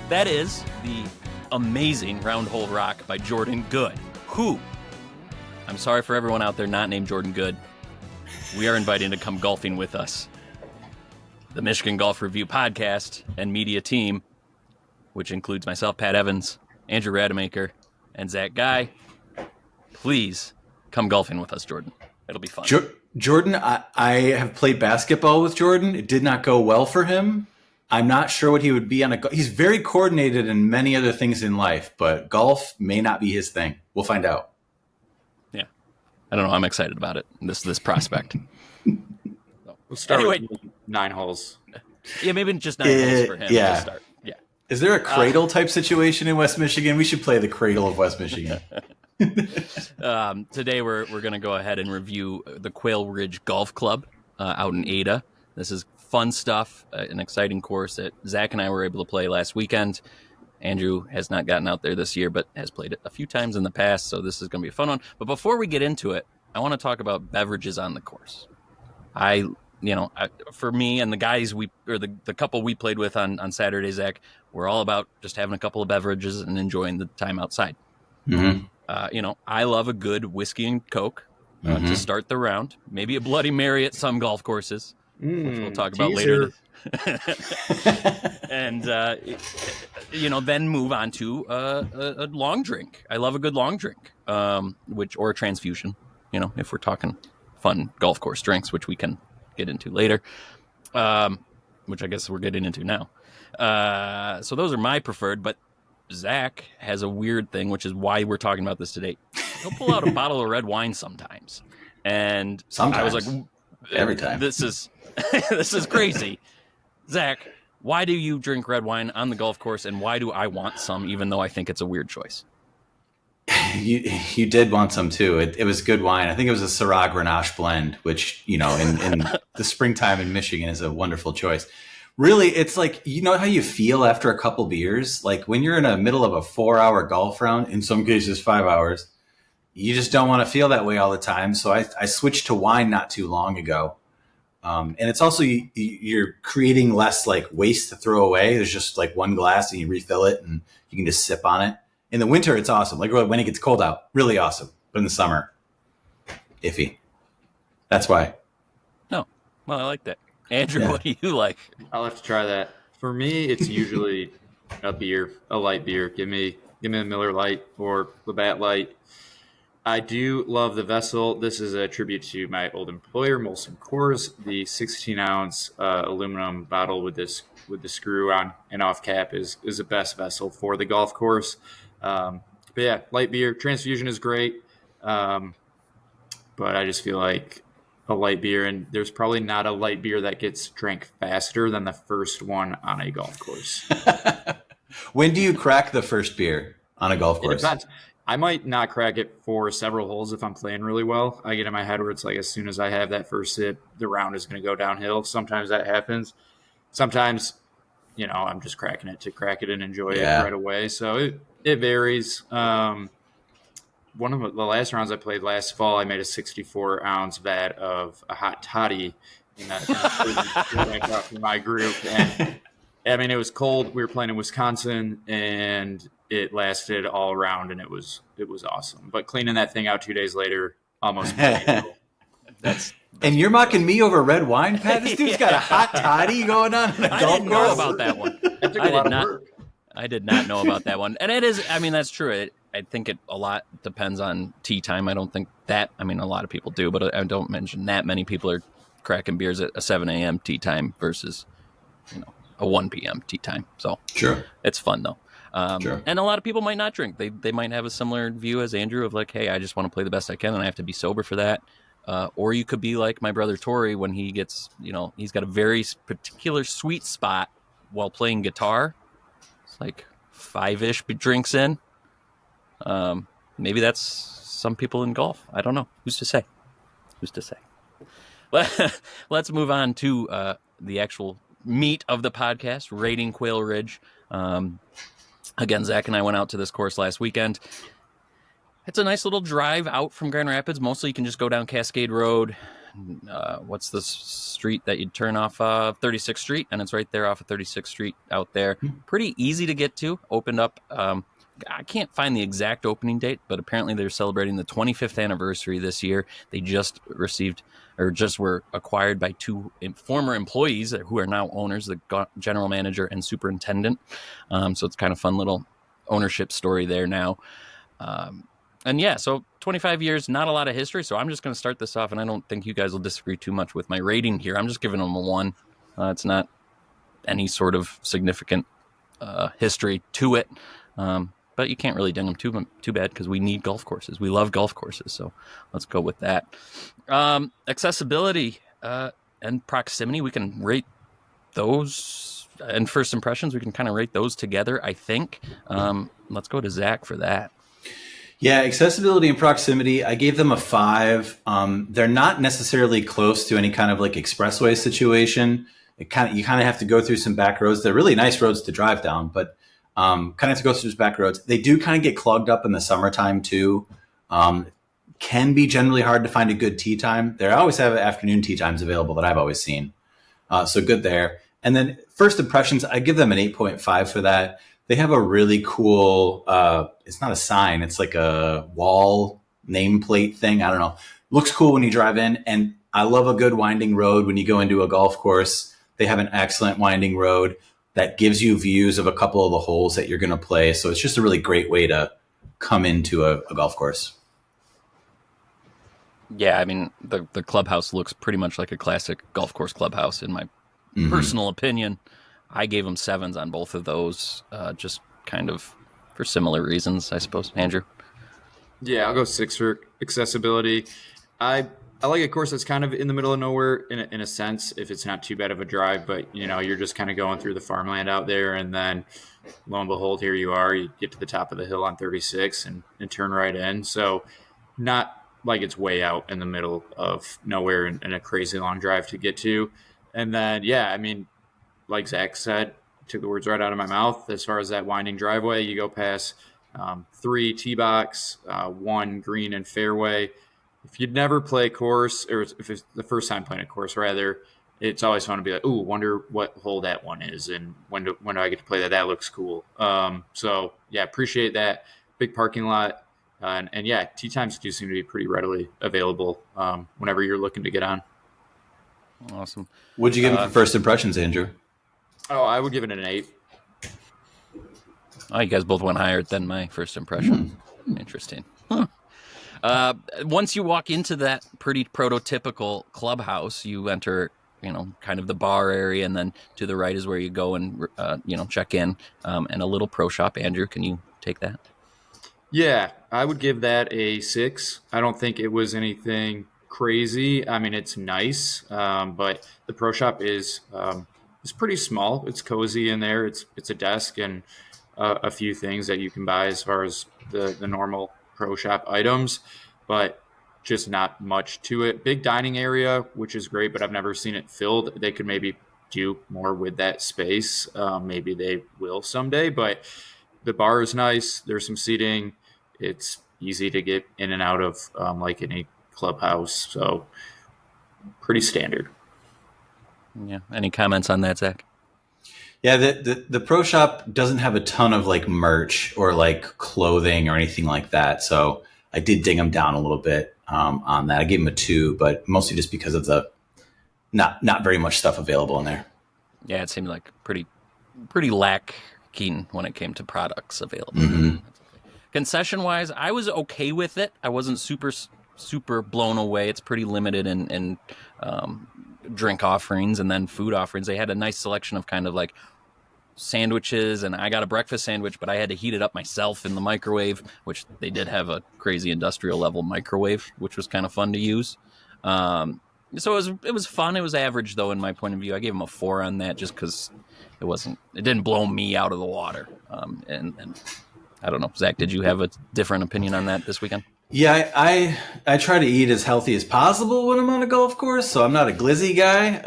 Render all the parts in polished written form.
That is the amazing Round Hole Rock by Jordan Good, who, I'm sorry for everyone out there not named Jordan Good, we are inviting to come golfing with us. The Michigan Golf Review podcast and media team, which includes myself, Pat Evans, Andrew Rademacher, and Zach Guy. Please come golfing with us, Jordan. It'll be fun. Jordan, I have played basketball with Jordan. It did not go well for him. I'm not sure what he would be on a. He's very coordinated in many other things in life, but golf may not be his thing. We'll find out. Yeah, I don't know. I'm excited about it. This prospect. We'll start with 9 holes. Yeah, maybe just 9 holes for him to start. Yeah. Is there a cradle type situation in West Michigan? We should play the cradle of West Michigan. Today we're going to go ahead and review the Quail Ridge Golf Club out in Ada. This is fun stuff, an exciting course that Zach and I were able to play last weekend. Andrew has not gotten out there this year, but has played it a few times in the past, so this is going to be a fun one. But before we get into it, I want to talk about beverages on the course. For me and the guys the couple we played with on Saturday, Zach, we're all about just having a couple of beverages and enjoying the time outside. Mm-hmm. I love a good whiskey and Coke to start the round. Maybe a Bloody Mary at some golf courses, which we'll talk about later. And, then move on to a long drink. I love a good long drink, or a transfusion, if we're talking fun golf course drinks, which we can get into later, which I guess we're getting into now. So those are my preferred, but Zach has a weird thing, which is why we're talking about this today. He'll pull out a bottle of red wine sometimes. And sometimes. I was like, every time. This is crazy. Zach, why do you drink red wine on the golf course, and why do I want some, even though I think it's a weird choice? You did want some too. It was good wine. I think it was a Syrah Grenache blend, which, in the springtime in Michigan is a wonderful choice. Really, it's like, how you feel after a couple beers? Like when you're in the middle of a 4-hour golf round, in some cases 5 hours, you just don't want to feel that way all the time. So I switched to wine not too long ago. And it's also, you're creating less like waste to throw away. There's just like one glass and you refill it and you can just sip on it. In the winter, it's awesome. Like when it gets cold out, really awesome. But in the summer, iffy. That's why. No, well, I like that. Andrew, What do you like? I'll have to try that. For me, it's usually a light beer. Give me a Miller Lite or Labatt Light. I do love the vessel. This is a tribute to my old employer, Molson Coors. The 16-ounce aluminum bottle with the screw on and off cap is the best vessel for the golf course. But yeah, light beer. Transfusion is great. But I just feel like a light beer, and there's probably not a light beer that gets drank faster than the first one on a golf course. When do you crack the first beer on a golf course? It depends. I might not crack it for several holes if I'm playing really well. I get in my head where it's like as soon as I have that first sip, the round is going to go downhill. Sometimes that happens. Sometimes, I'm just cracking it to crack it and enjoy it right away. So it varies. One of the last rounds I played last fall, I made a 64-ounce vat of a hot toddy in my group. And it was cold. We were playing in Wisconsin, and it lasted all around, and it was awesome. But cleaning that thing out 2 days later, almost painful. And you're mocking me over red wine, Pat? This dude's got a hot toddy going on in a golf course? I didn't know about that one. That took a lot of work. I did not know about that one. And it is, that's true. I think it a lot depends on tee time. I don't think that, a lot of people do, but I don't mention that many people are cracking beers at a 7 a.m. tee time versus, a 1 p.m. tee time. So sure, it's fun though. Sure. And a lot of people might not drink. They might have a similar view as Andrew of like, hey, I just want to play the best I can and I have to be sober for that. Or you could be like my brother Tori when he gets, he's got a very particular sweet spot while playing guitar. It's like 5-ish drinks in. Maybe that's some people in golf. I don't know. Who's to say? Let's move on to the actual meat of the podcast, rating Quail Ridge. Again, Zach and I went out to this course last weekend. It's a nice little drive out from Grand Rapids. Mostly you can just go down Cascade Road. What's the street that you'd turn off of? 36th Street, and it's right there off of 36th Street out there. Pretty easy to get to. Opened up. I can't find the exact opening date, but apparently they're celebrating the 25th anniversary this year. They just were acquired by two former employees who are now owners, the general manager and superintendent. So it's kind of fun little ownership story there now. And yeah, so 25 years, not a lot of history. So I'm just going to start this off, and I don't think you guys will disagree too much with my rating here. I'm just giving them a 1. It's not any sort of significant history to it. But you can't really ding them too bad because we need golf courses. We love golf courses, so let's go with that. Accessibility and proximity, we can rate those. And first impressions, we can kind of rate those together, I think. Let's go to Zach for that. Yeah, accessibility and proximity, I gave them a 5. They're not necessarily close to any kind of like expressway situation. You kind of have to go through some back roads. They're really nice roads to drive down, but kind of have to go through those back roads. They do kind of get clogged up in the summertime too. Can be generally hard to find a good tee time. They always have afternoon tee times available that I've always seen. So good there. And then first impressions, I give them an 8.5 for that. They have a really cool, it's not a sign, it's like a wall nameplate thing. I don't know. Looks cool when you drive in. And I love a good winding road when you go into a golf course. They have an excellent winding road that gives you views of a couple of the holes that you're going to play. So it's just a really great way to come into a golf course. Yeah, I mean, the clubhouse looks pretty much like a classic golf course clubhouse in my personal opinion. I gave them 7s on both of those, just kind of for similar reasons, I suppose. Andrew? Yeah, I'll go 6 for accessibility. I like a course that's kind of in the middle of nowhere in a sense, if it's not too bad of a drive, but you're just kind of going through the farmland out there, and then lo and behold, here you are. You get to the top of the hill on 36 and turn right in. So not like it's way out in the middle of nowhere and a crazy long drive to get to. And then, yeah, I mean, like Zach said, took the words right out of my mouth. As far as that winding driveway, you go past 3 tee box, 1 green and fairway. If you'd never play course, or if it's the first time playing a course, rather, it's always fun to be like, ooh, wonder what hole that one is, and when do I get to play that? That looks cool. So yeah, appreciate that. Big parking lot, and yeah, tee times do seem to be pretty readily available whenever you're looking to get on. Awesome. What'd you give it for first impressions, Andrew? Oh, I would give it an 8. Oh, you guys both went higher than my first impression. Interesting. Huh. Once you walk into that pretty prototypical clubhouse, you enter, kind of the bar area, and then to the right is where you go and, check in, and a little pro shop. Andrew, can you take that? Yeah, I would give that a 6. I don't think it was anything crazy. I mean, it's nice, but the pro shop is pretty small. It's cozy in there. It's a desk and a few things that you can buy as far as the normal pro shop items, but just not much to it. Big dining area, which is great, but I've never seen it filled. They could maybe do more with that space. Maybe they will someday, but the bar is nice. There's some seating. It's easy to get in and out of like any clubhouse. So pretty standard. Yeah. Any comments on that, Zach? Yeah, the pro shop doesn't have a ton of like merch or like clothing or anything like that. So I did ding them down a little bit on that. I gave them a 2, but mostly just because of the not very much stuff available in there. Yeah, it seemed like pretty lacking when it came to products available. Mm-hmm. Concession wise, I was okay with it. I wasn't super blown away. It's pretty limited in drink offerings and then food offerings. They had a nice selection of kind of like sandwiches, and I got a breakfast sandwich, but I had to heat it up myself in the microwave, which they did have a crazy industrial level microwave, which was kind of fun to use. So it was fun. It was average though, in my point of view. I gave them a 4 on that just because it didn't blow me out of the water. And I don't know, Zach, did you have a different opinion on that this weekend? Yeah, I try to eat as healthy as possible when I'm on a golf course, so I'm not a glizzy guy.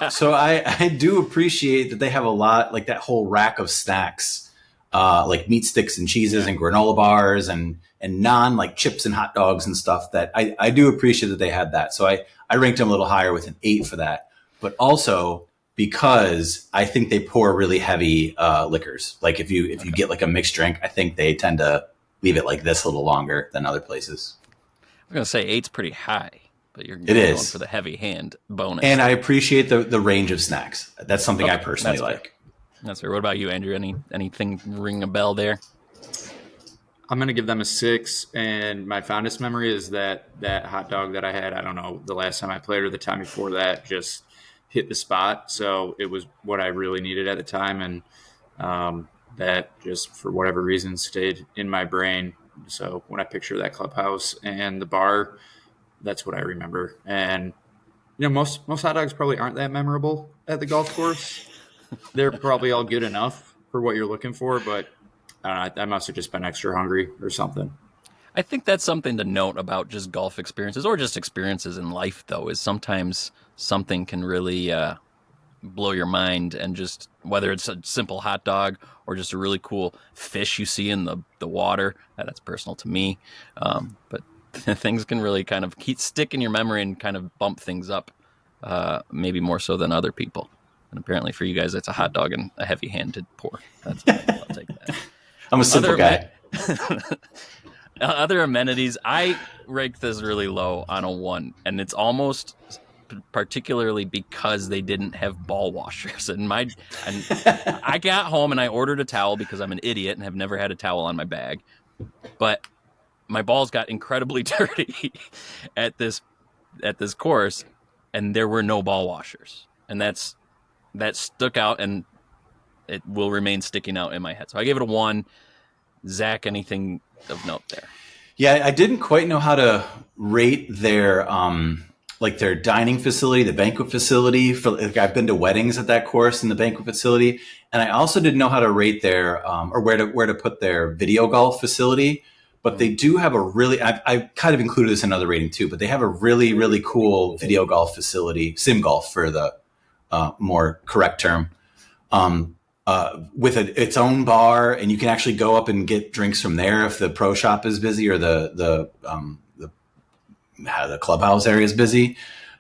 So I do appreciate that they have a lot, like that whole rack of snacks like meat sticks and cheeses and granola bars and non like chips and hot dogs and stuff that I do appreciate that they had that. So I ranked them a little higher with an 8 for that, but also because I think they pour really heavy liquors. Like if you get like a mixed drink, I think they tend to leave it like this a little longer than other places. I'm going to say 8's pretty high, but you're It going is for the heavy hand bonus. And I appreciate the range of snacks. That's something I personally like. That's fair. What about you, Andrew? Anything ring a bell there? I'm going to give them a 6, and my fondest memory is that hot dog that I had, I don't know, the last time I played or the time before that, just hit the spot. So it was what I really needed at the time, and that just for whatever reason stayed in my brain. So when I picture that clubhouse and the bar, that's what I remember. And most hot dogs probably aren't that memorable at the golf course. They're probably all good enough for what you're looking for, but I don't know, I must have just been extra hungry or something. I think that's something to note about just golf experiences or just experiences in life, though, is sometimes something can really blow your mind, and just whether it's a simple hot dog or just a really cool fish you see in the water, that's personal to me. But things can really kind of stick in your memory and kind of bump things up, maybe more so than other people. And apparently for you guys, it's a hot dog and a heavy-handed pour. I'll take that. I'm a simple guy. Other amenities, I rank this really low on a 1, and it's almost particularly because they didn't have ball washers. And I got home and I ordered a towel because I'm an idiot and have never had a towel on my bag. But my balls got incredibly dirty at this course, and there were no ball washers, and that stuck out, and it will remain sticking out in my head. So I gave it a 1. Zach, anything of note there? Yeah, I didn't quite know how to rate their their dining facility, the banquet facility. I've been to weddings at that course in the banquet facility, and I also didn't know how to rate their or where to put their video golf facility. But they do have a really, I kind of included this in another rating too, but they have a really, really cool video golf facility, sim golf for the more correct term, with its own bar, and you can actually go up and get drinks from there if the pro shop is busy or the clubhouse area is busy.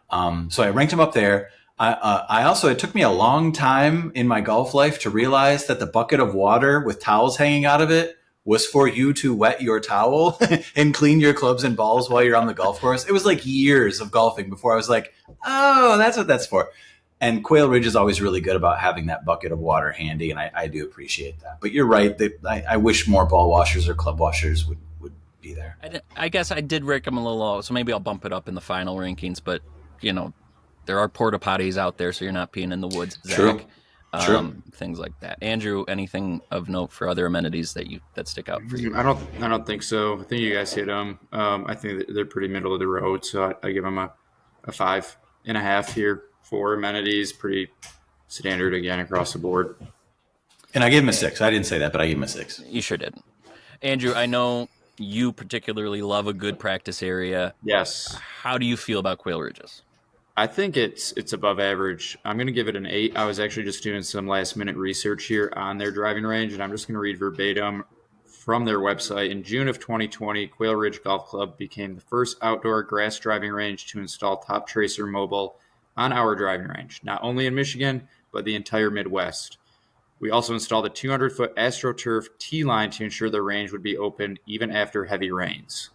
So I ranked them up there. I also, it took me a long time in my golf life to realize that the bucket of water with towels hanging out of it was for you to wet your towel and clean your clubs and balls while you're on the golf course. It was like years of golfing before I was like, oh, that's what that's for. And Quail Ridge is always really good about having that bucket of water handy, and I do appreciate that. But you're right. I wish more ball washers or club washers would be there. I guess I did rank them a little low, so maybe I'll bump it up in the final rankings. But, there are porta potties out there, so you're not peeing in the woods, Zach. True. True. Things like that. Andrew, anything of note for other amenities that stick out for you? I don't think so. I think you guys hit them. I think they're pretty middle of the road, so I give them a 5.5 here for amenities. Pretty standard again across the board. And I gave him a 6. I didn't say that, but I gave him a 6. You sure didn't. Andrew, I know you particularly love a good practice area. Yes. How do you feel about Quail Ridges? I think it's above average. I'm going to give it an 8. I was actually just doing some last minute research here on their driving range, and I'm just going to read verbatim from their website. In June of 2020, Quail Ridge Golf Club became the first outdoor grass driving range to install Top Tracer Mobile on our driving range, not only in Michigan, but the entire Midwest. We also installed a 200-foot AstroTurf tee line to ensure the range would be open even after heavy rains.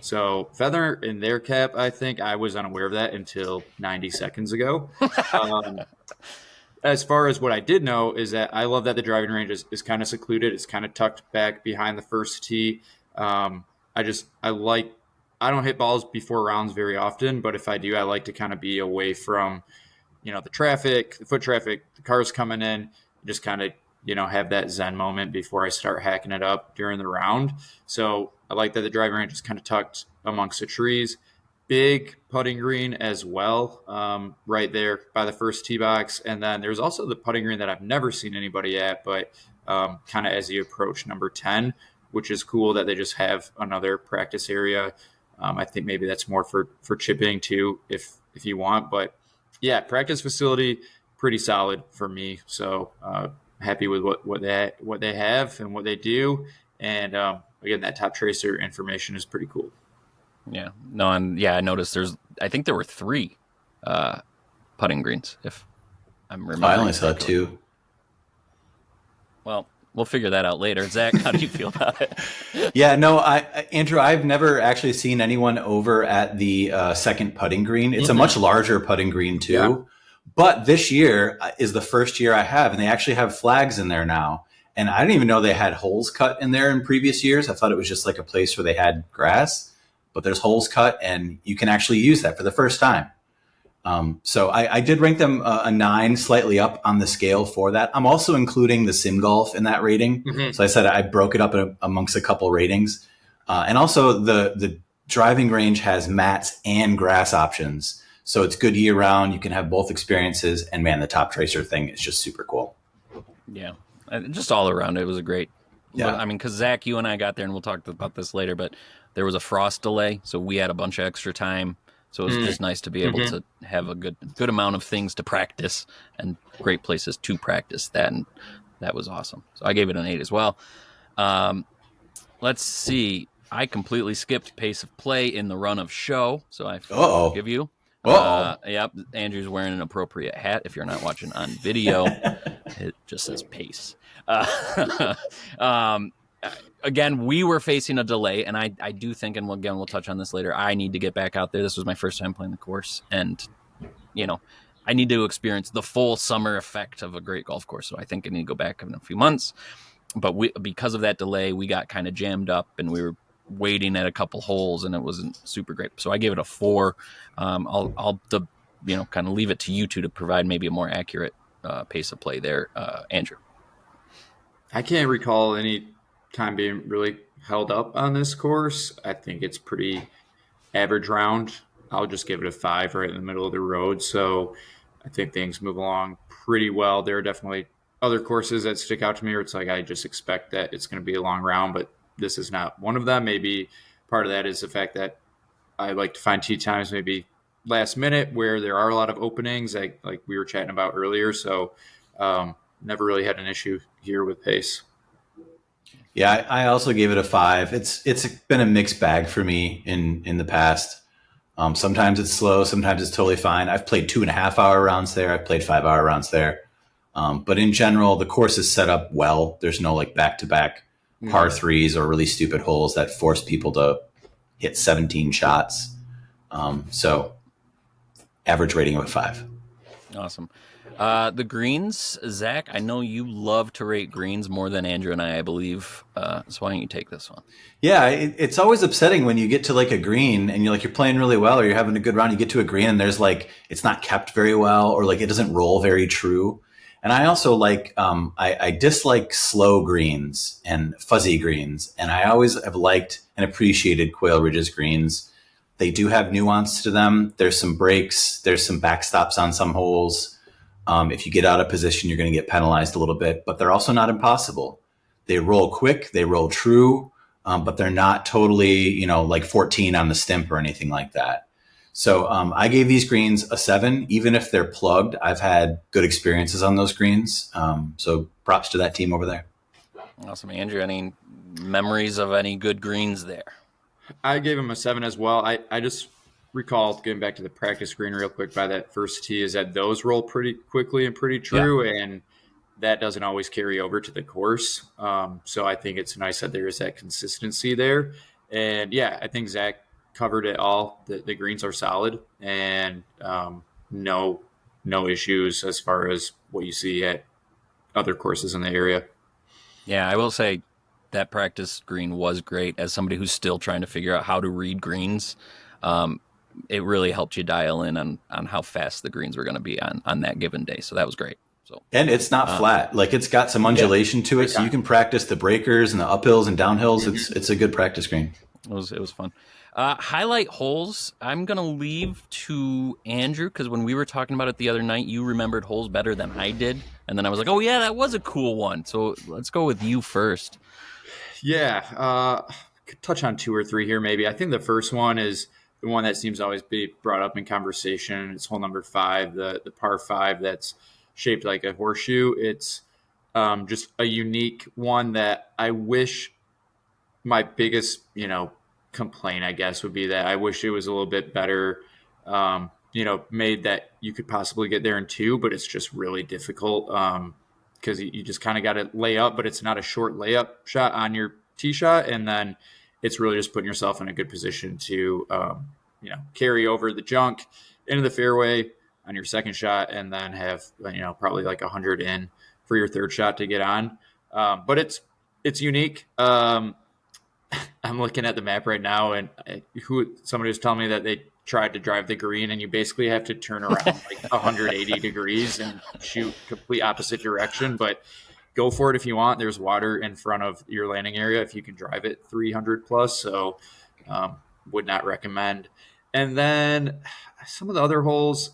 So feather in their cap, I think. I was unaware of that until 90 seconds ago. As far as what I did know is that I love that the driving range is kind of secluded. It's kind of tucked back behind the first tee. I don't hit balls before rounds very often, but if I do, I like to kind of be away from, the traffic, the foot traffic, the cars coming in, just kind of, have that zen moment before I start hacking it up during the round. So I like that the driving range is kind of tucked amongst the trees. Big putting green as well, right there by the first tee box. And then there's also the putting green that I've never seen anybody at, but kind of as you approach number 10, which is cool that they just have another practice area. I think maybe that's more for chipping too, if you want. But yeah, practice facility, pretty solid for me. So happy with what they have and what they do. And again, that top tracer information is pretty cool. Yeah. No, and yeah, I noticed I think there were 3 putting greens, if I'm remembering. I only saw correctly. 2. Well, we'll figure that out later. Zach, how do you feel about it? Yeah, no, Andrew, I've never actually seen anyone over at the second putting green. It's a much larger putting green too. Yeah. But this year is the first year I have, and they actually have flags in there now. And I didn't even know they had holes cut in there in previous years. I thought it was just like a place where they had grass, but there's holes cut, and you can actually use that for the first time. So I did rank them a 9, slightly up on the scale for that. I'm also including the sim golf in that rating. Mm-hmm. So I said I broke it up amongst a couple ratings. And also the driving range has mats and grass options. So it's good year round. You can have both experiences. And man, the top tracer thing is just super cool. Yeah. Just all around, it was a great. Yeah. I mean, because Zach, you and I got there, and we'll talk about this later, but there was a frost delay. So we had a bunch of extra time. So it was just nice to be able to have a good amount of things to practice and great places to practice that. And that was awesome. So I gave it an 8 as well. Let's see. I completely skipped pace of play in the run of show. So I forgive you. Yep. Andrew's wearing an appropriate hat. If you're not watching on video, it just says pace. Again, we were facing a delay, and I do think, and again, we'll touch on this later, I need to get back out there. This was my first time playing the course, and, I need to experience the full summer effect of a great golf course, so I think I need to go back in a few months. But because of that delay, we got kind of jammed up, and we were waiting at a couple holes, and it wasn't super great. So I gave it a 4. I'll kind of leave it to you two to provide maybe a more accurate pace of play there, Andrew. I can't recall any time being really held up on this course. I think it's pretty average round. I'll just give it a 5 right in the middle of the road. So I think things move along pretty well. There are definitely other courses that stick out to me where it's like I just expect that it's going to be a long round, but this is not one of them. Maybe part of that is the fact that I like to find tee times maybe last minute where there are a lot of openings like we were chatting about earlier. So never really had an issue here with pace. Yeah, I also gave it a 5. It's been a mixed bag for me in the past. Sometimes it's slow, sometimes it's totally fine. I've played 2.5-hour rounds there. I've played 5-hour rounds there. But in general, the course is set up well. There's no like back-to-back par 3s or really stupid holes that force people to hit 17 shots. So average rating of a 5. Awesome. The greens, Zach, I know you love to rate greens more than Andrew and I believe. So why don't you take this one? Yeah, it's always upsetting when you get to like a green and you're playing really well or you're having a good round. You get to a green and there's like, it's not kept very well or like it doesn't roll very true. And I also I dislike slow greens and fuzzy greens. And I always have liked and appreciated Quail Ridge's greens. They do have nuance to them. There's some breaks. There's some backstops on some holes. If you get out of position, you're going to get penalized a little bit, but they're also not impossible. They roll quick, they roll true, but they're not totally, like 14 on the stimp or anything like that. So I gave these greens a 7, even if they're plugged. I've had good experiences on those greens. So props to that team over there. Awesome. Andrew, any memories of any good greens there? I gave him a 7 as well. I just recall getting back to the practice green real quick by that first tee is that those roll pretty quickly and pretty true. Yeah. And that doesn't always carry over to the course. So I think it's nice that there is that consistency there. And yeah, I think Zach covered it all. The greens are solid and no issues as far as what you see at other courses in the area. Yeah, I will say that practice green was great. As somebody who's still trying to figure out how to read greens, it really helped you dial in on how fast the greens were going to be on that given day. So that was great. So and it's not flat. Like it's got some undulation to it. So you can practice the breakers and the uphills and downhills. Mm-hmm. It's a good practice green. It was fun. Highlight holes, I'm going to leave to Andrew because when we were talking about it the other night, you remembered holes better than I did. And then I was like, oh, yeah, that was a cool one. So let's go with you first. Yeah. Could touch on 2 or 3 here maybe. I think the first one is the one that seems to always be brought up in conversation. It's hole number 5, the par 5 that's shaped like a horseshoe. It's Just a unique one that I wish my biggest, complaint, I guess, would be that I wish it was a little bit better, made that you could possibly get there in 2, but it's just really difficult because you just kind of got to lay up, but it's not a short layup shot on your tee shot. And then it's really just putting yourself in a good position to, carry over the junk into the fairway on your second shot and then have, probably like 100 in for your third shot to get on. But it's unique. I'm looking at the map right now, and somebody was telling me that they tried to drive the green, and you basically have to turn around like 180 degrees and shoot complete opposite direction. But go for it if you want. There's water in front of your landing area if you can drive it 300 plus. So would not recommend. And then some of the other holes,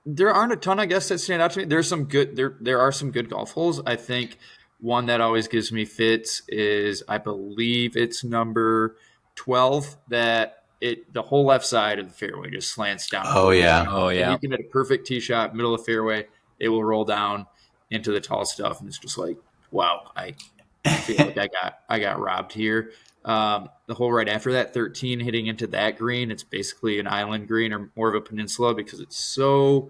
there aren't a ton, I guess, that stand out to me. There are some good golf holes. I think one that always gives me fits is, I believe it's number 12, that the whole left side of the fairway just slants down. Oh yeah. And you can hit a perfect tee shot, middle of the fairway. It will roll down into the tall stuff, and it's just like, wow, I feel like I got robbed here. The hole right after that, 13, hitting into that green, it's basically an island green or more of a peninsula because it's so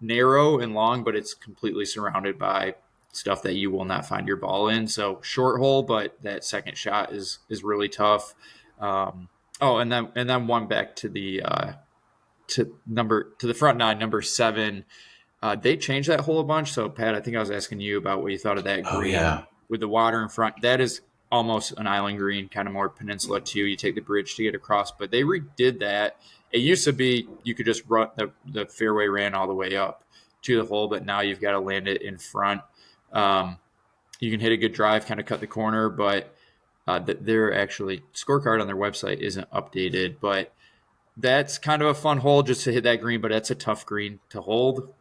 narrow and long, but it's completely surrounded by stuff that you will not find your ball in. So short hole, but that second shot is really tough. And then one back to the front 9, number 7. They changed that hole a bunch. So Pat, I think I was asking you about what you thought of that green with the water in front. That is almost an island green, kind of more peninsula too. You take the bridge to get across, but they redid that. It used to be you could just run the fairway ran all the way up to the hole, but now you've got to land it in front. You can hit a good drive, kind of cut the corner, but their actually scorecard on their website isn't updated. But that's kind of a fun hole just to hit that green, but that's a tough green to hold.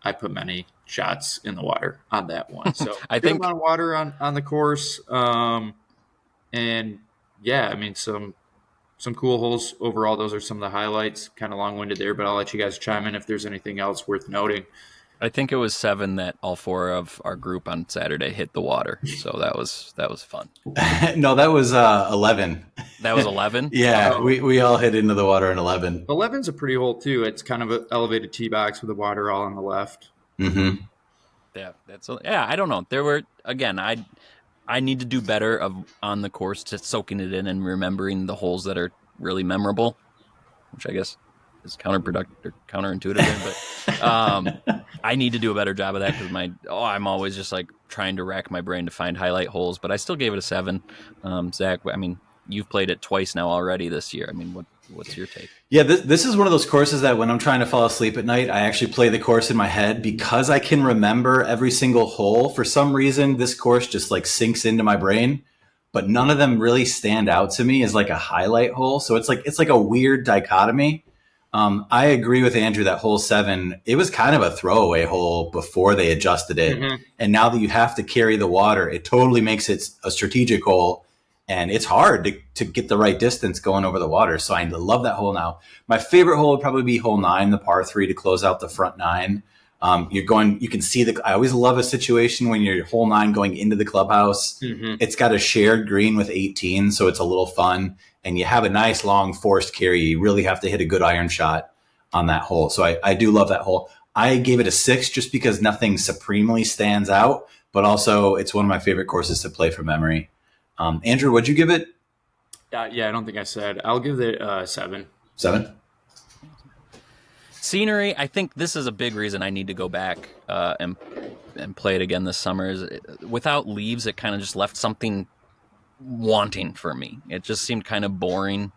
I put many shots in the water on that one. So I think amount of water on the course. And yeah, I mean, some cool holes overall. Those are some of the highlights. Kind of long-winded there, but I'll let you guys chime in if there's anything else worth noting. I think it was 7 that all 4 of our group on Saturday hit the water. So that was fun. No, that was 11. That was 11? Yeah, we all hit into the water in 11. 11's a pretty hole too. It's kind of an elevated tee box with the water all on the left. Mm-hmm. Yeah, I don't know. There were, again, I need to do better on the course to soaking it in and remembering the holes that are really memorable, which I guess is counterproductive or counterintuitive, but I need to do a better job of that because I'm always just like trying to rack my brain to find highlight holes, but I still gave it a 7. Zach, I mean, you've played it twice now already this year. I mean, what's your take? Yeah, this is one of those courses that when I'm trying to fall asleep at night, I actually play the course in my head because I can remember every single hole. For some reason, this course just like sinks into my brain, but none of them really stand out to me as like a highlight hole. So it's like a weird dichotomy. I agree with Andrew that hole 7, it was kind of a throwaway hole before they adjusted it. Mm-hmm. And now that you have to carry the water, it totally makes it a strategic hole. And it's hard to get the right distance going over the water. So I love that hole now. My favorite hole would probably be hole 9, the par 3 to close out the front 9. You can see I always love a situation when you're hole 9 going into the clubhouse. Mm-hmm. It's got a shared green with 18, so it's a little fun. And you have a nice long forced carry. You really have to hit a good iron shot on that hole. So I do love that hole. I gave it a 6 just because nothing supremely stands out, but also it's one of my favorite courses to play from memory. Andrew, what'd you give it? Yeah, I don't think I said. I'll give it 7. 7? Scenery, I think this is a big reason I need to go back and play it again this summer. Without leaves, it kind of just left something wanting for me. It just seemed kind of boring.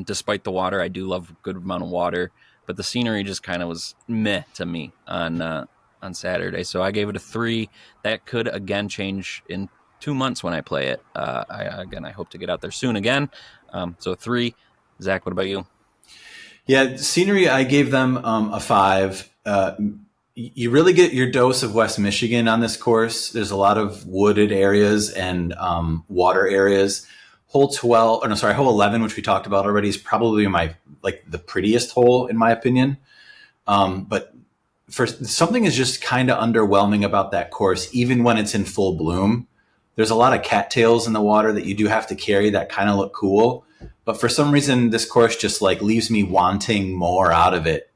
Despite the water, I do love a good amount of water, but the scenery just kind of was meh to me on Saturday. So I gave it a 3. That could again change in 2 months when I play it. I hope to get out there soon again. So 3. Zach, what about you? Yeah, scenery, I gave them a 5. You really get your dose of West Michigan on this course. There's a lot of wooded areas and water areas. Hole 11, which we talked about already, is probably the prettiest hole in my opinion. But for something is just kind of underwhelming about that course, even when it's in full bloom. There's a lot of cattails in the water that you do have to carry that kind of look cool. But for some reason, this course just like leaves me wanting more out of it.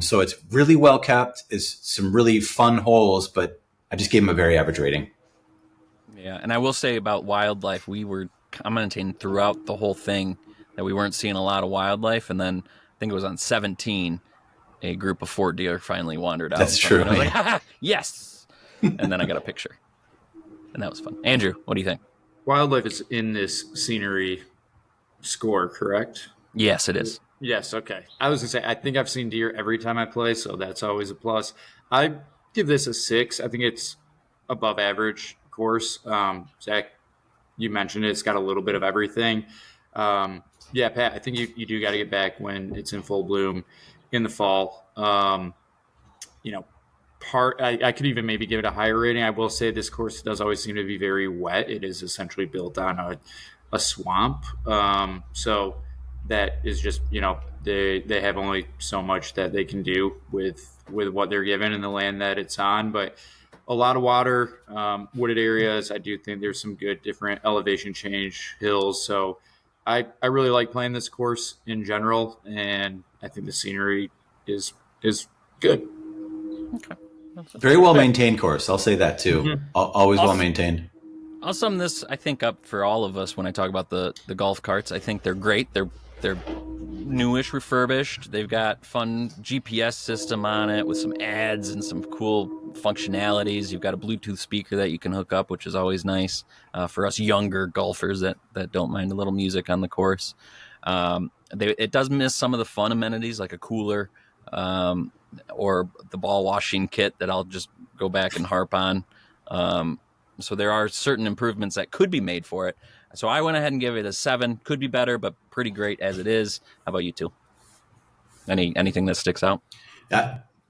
So it's really well kept. It's some really fun holes, but I just gave them a very average rating. Yeah, and I will say about wildlife, we were commenting throughout the whole thing that we weren't seeing a lot of wildlife, and then I think it was on 17, a group of 4 deer finally wandered out. That's true. I was like, ha, yes! And then I got a picture. And that was fun. Andrew, what do you think? Wildlife is in this scenery score, correct? Yes, it is. Yes, okay. I was going to say, I think I've seen deer every time I play, so that's always a plus. I give this a 6. I think it's above average course. Zach, you mentioned it. It's got a little bit of everything. Yeah, Pat, I think you do got to get back when it's in full bloom in the fall. I could even maybe give it a higher rating. I will say this course does always seem to be very wet. It is essentially built on a swamp. So that is just, they have only so much that they can do with what they're given and the land that it's on. But a lot of water, wooded areas. I do think there's some good different elevation change, hills. So I really like playing this course in general, and I think the scenery is good. Okay. Very well maintained course. I'll say that too. Mm-hmm. Always well maintained. I'll sum this, I think, up for all of us when I talk about the golf carts. I think they're great. They're newish, refurbished. They've got fun GPS system on it with some ads and some cool functionalities. You've got a Bluetooth speaker that you can hook up, which is always nice for us younger golfers that don't mind a little music on the course. It does miss some of the fun amenities like a cooler or the ball washing kit that I'll just go back and harp on. So there are certain improvements that could be made for it. So I went ahead and gave it a 7. Could be better, but pretty great as it is. How about you two? Anything that sticks out?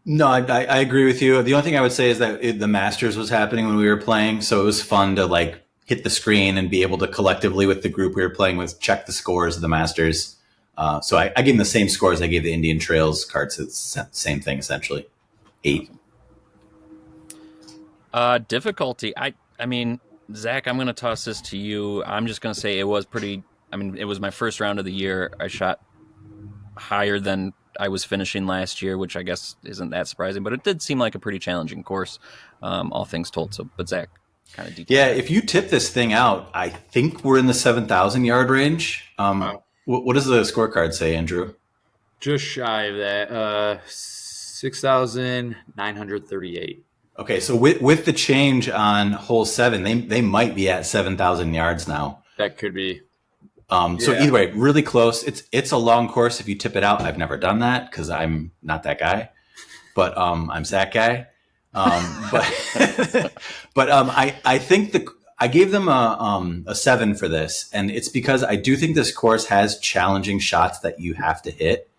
No, I agree with you. The only thing I would say is that the Masters was happening when we were playing, so it was fun to like hit the screen and be able to collectively with the group we were playing with check the scores of the Masters. So I gave them the same scores I gave the Indian Trails cards. It's the same thing essentially. 8. Difficulty. I mean, Zach, I'm going to toss this to you. I'm just going to say it was it was my first round of the year. I shot higher than I was finishing last year, which I guess isn't that surprising, but it did seem like a pretty challenging course, all things told. So, but Zach, kind of detailed. Yeah, if you tip this thing out, I think we're in the 7,000 yard range. Wow. What does the scorecard say, Andrew? Just shy of that, 6,938. Okay, so with the change on hole 7, they might be at 7,000 yards now. That could be. So either way, really close. It's a long course if you tip it out. I've never done that because I'm not that guy, but I'm Zach guy. But I think I gave them a 7 for this, and it's because I do think this course has challenging shots that you have to hit.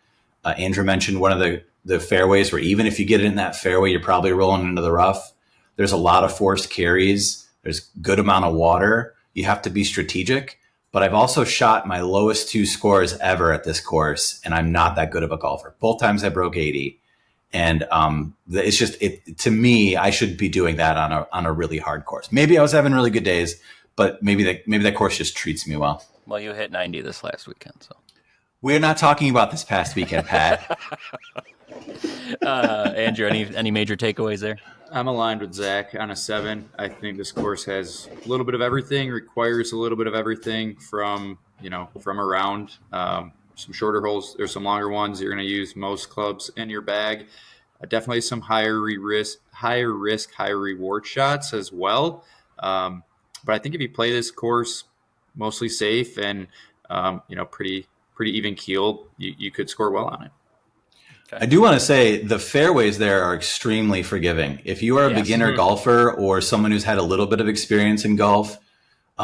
Andrew mentioned one of the fairways where even if you get it in that fairway, you're probably rolling into the rough. There's a lot of forced carries. There's good amount of water. You have to be strategic. But I've also shot my lowest 2 scores ever at this course, and I'm not that good of a golfer. Both times I broke 80. And it's just to me, I should be doing that on a really hard course. Maybe I was having really good days, but maybe that course just treats me well. Well, you hit 90 this last weekend, so we're not talking about this past weekend, Pat. Andrew, any major takeaways there? I'm aligned with Zach on a 7. I think this course has a little bit of everything, requires a little bit of everything from around. Some shorter holes. There's some longer ones. You're going to use most clubs in your bag. Definitely some higher risk, higher reward shots as well. But I think if you play this course mostly safe and pretty even keeled, you could score well on it. I do want to say the fairways there are extremely forgiving. If you are a beginner golfer or someone who's had a little bit of experience in golf,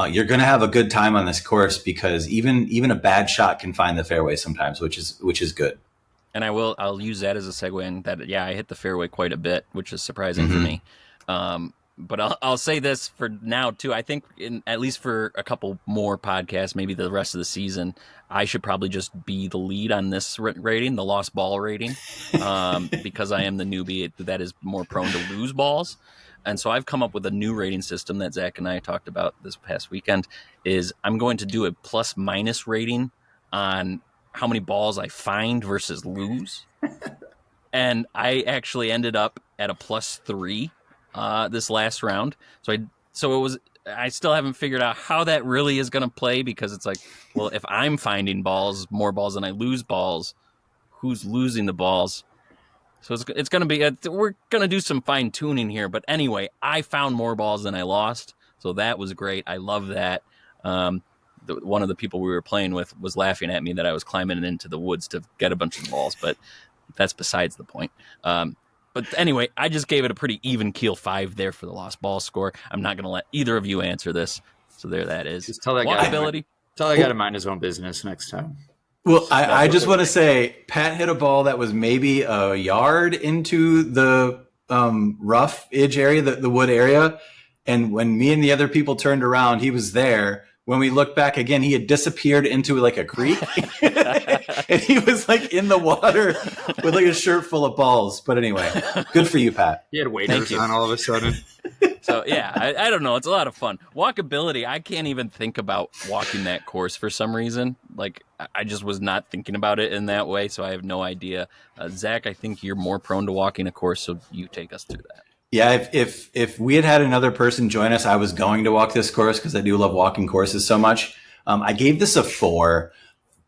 you're going to have a good time on this course because even a bad shot can find the fairway sometimes, which is good. And I'll use that as a segue in that, I hit the fairway quite a bit, which is surprising for me. But I'll say this for now too. I think at least for a couple more podcasts, maybe the rest of the season, I should probably just be the lead on this rating, the lost ball rating, because I am the newbie that is more prone to lose balls. And so I've come up with a new rating system that Zach and I talked about this past weekend. Is I'm going to do a plus minus rating on how many balls I find versus lose. And I actually ended up at a +3 this last round. I still haven't figured out how that really is going to play, because it's like, well, if I'm finding more balls than I lose balls, who's losing the balls? So it's going to be, we're going to do some fine tuning here. But anyway, I found more balls than I lost. So that was great. I love that. One of the people we were playing with was laughing at me that I was climbing into the woods to get a bunch of balls, but that's besides the point. But anyway, I just gave it a pretty even keel 5 there for the lost ball score. I'm not going to let either of you answer this. So there that is. Just tell that Walkability. guy to mind his own business next time. Well, I just want to say, Pat hit a ball that was maybe a yard into the rough edge area, the wood area. And when me and the other people turned around, he was there. When we looked back again, he had disappeared into like a creek. And he was like in the water with like a shirt full of balls. But anyway, good for you, Pat. He had waders on all of a sudden. So yeah, I don't know. It's a lot of fun. Walkability, I can't even think about walking that course for some reason. Like I just was not thinking about it in that way, so I have no idea. Zach, I think you're more prone to walking a course, so you take us through that. Yeah, if we had another person join us, I was going to walk this course because I do love walking courses so much. I gave this a 4.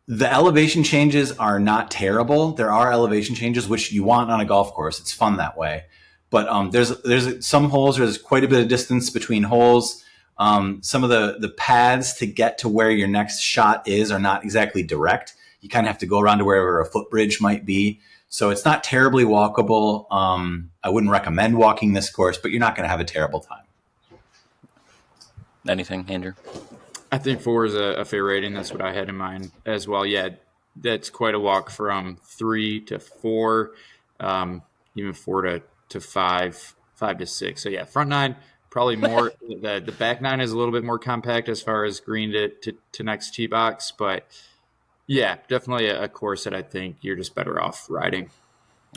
The elevation changes are not terrible. There are elevation changes, which you want on a golf course. It's fun that way. But there's some holes where there's quite a bit of distance between holes. Some of the paths to get to where your next shot is are not exactly direct. You kind of have to go around to wherever a footbridge might be. So it's not terribly walkable. I wouldn't recommend walking this course, but you're not going to have a terrible time. Anything, Andrew? I think 4 is a fair rating. That's what I had in mind as well. Yeah, that's quite a walk from 3 to 4, even 4 to 5, 5 to 6. So yeah, front 9 probably more. the back 9 is a little bit more compact as far as green to next tee box, but yeah, definitely a course that I think you're just better off riding.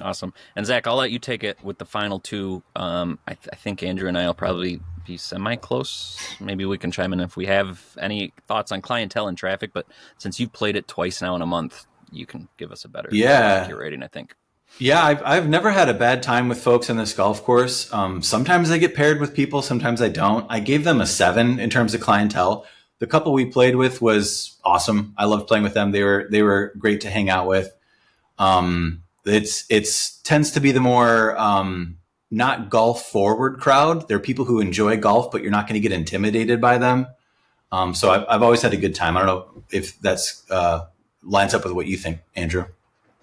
Awesome. And Zach, I'll let you take it with the final 2. I think Andrew and I will probably be semi-close. Maybe we can chime in if we have any thoughts on clientele and traffic, but since you've played it twice now in a month, you can give us a better rating, I think. Yeah, I've never had a bad time with folks in this golf course. Sometimes I get paired with people, sometimes I don't. I gave them a 7 in terms of clientele. The couple we played with was awesome. I loved playing with them. They were great to hang out with. It's tends to be the more not golf forward crowd. They're people who enjoy golf, but you're not going to get intimidated by them. So I've always had a good time. I don't know if that's lines up with what you think, Andrew.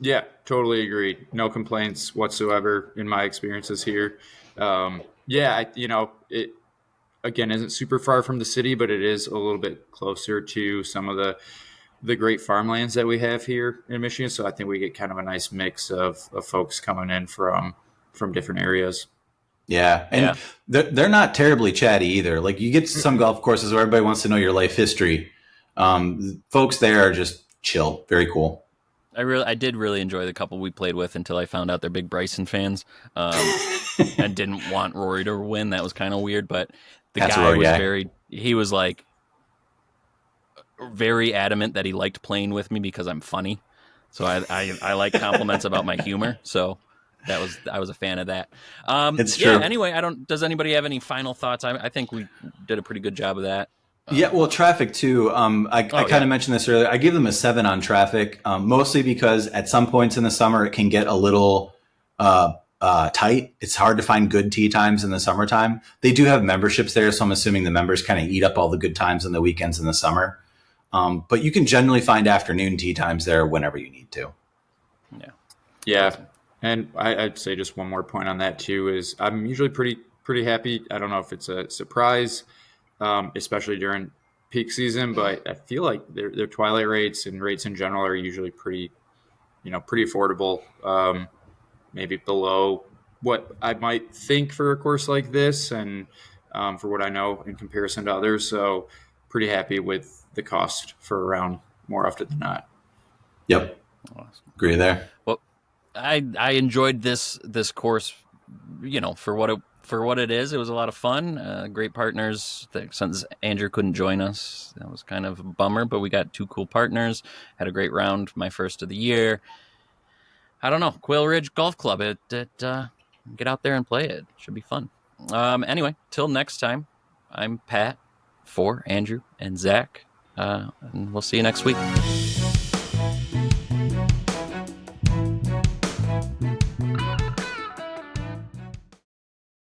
Yeah, totally agree. No complaints whatsoever in my experiences here. It again isn't super far from the city, but it is a little bit closer to some of the great farmlands that we have here in Michigan. So I think we get kind of a nice mix of folks coming in from different areas. Yeah. And they're not terribly chatty either. Like you get some golf courses where everybody wants to know your life history. Folks there are just chill. Very cool. I did really enjoy the couple we played with until I found out they're big Bryson fans. And didn't want Rory to win. That was kind of weird, but That's guy was guy. he was like very adamant that he liked playing with me because I'm funny. So I like compliments about my humor. So I was a fan of that. It's true. Yeah, anyway, does anybody have any final thoughts? I think we did a pretty good job of that. Yeah, well, traffic too. I kind of mentioned this earlier. I give them a 7 on traffic, mostly because at some points in the summer it can get a little tight. It's hard to find good tee times in the summertime. They do have memberships there, so I'm assuming the members kind of eat up all the good times in the weekends in the summer. But you can generally find afternoon tee times there whenever you need to. Yeah. And I'd say just one more point on that too is I'm usually pretty happy. I don't know if it's a surprise, especially during peak season, but I feel like their twilight rates and rates in general are usually pretty affordable. Maybe below what I might think for a course like this, and for what I know in comparison to others. So pretty happy with the cost for a round more often than not. Yep. Agree there. Well, I enjoyed this course, for what it is. It was a lot of fun. Great partners. Since Andrew couldn't join us, that was kind of a bummer, but we got 2 cool partners. Had a great round, my first of the year. I don't know, Quail Ridge Golf Club. Get out there and play it. Should be fun. Anyway, till next time, I'm Pat for Andrew and Zach, and we'll see you next week.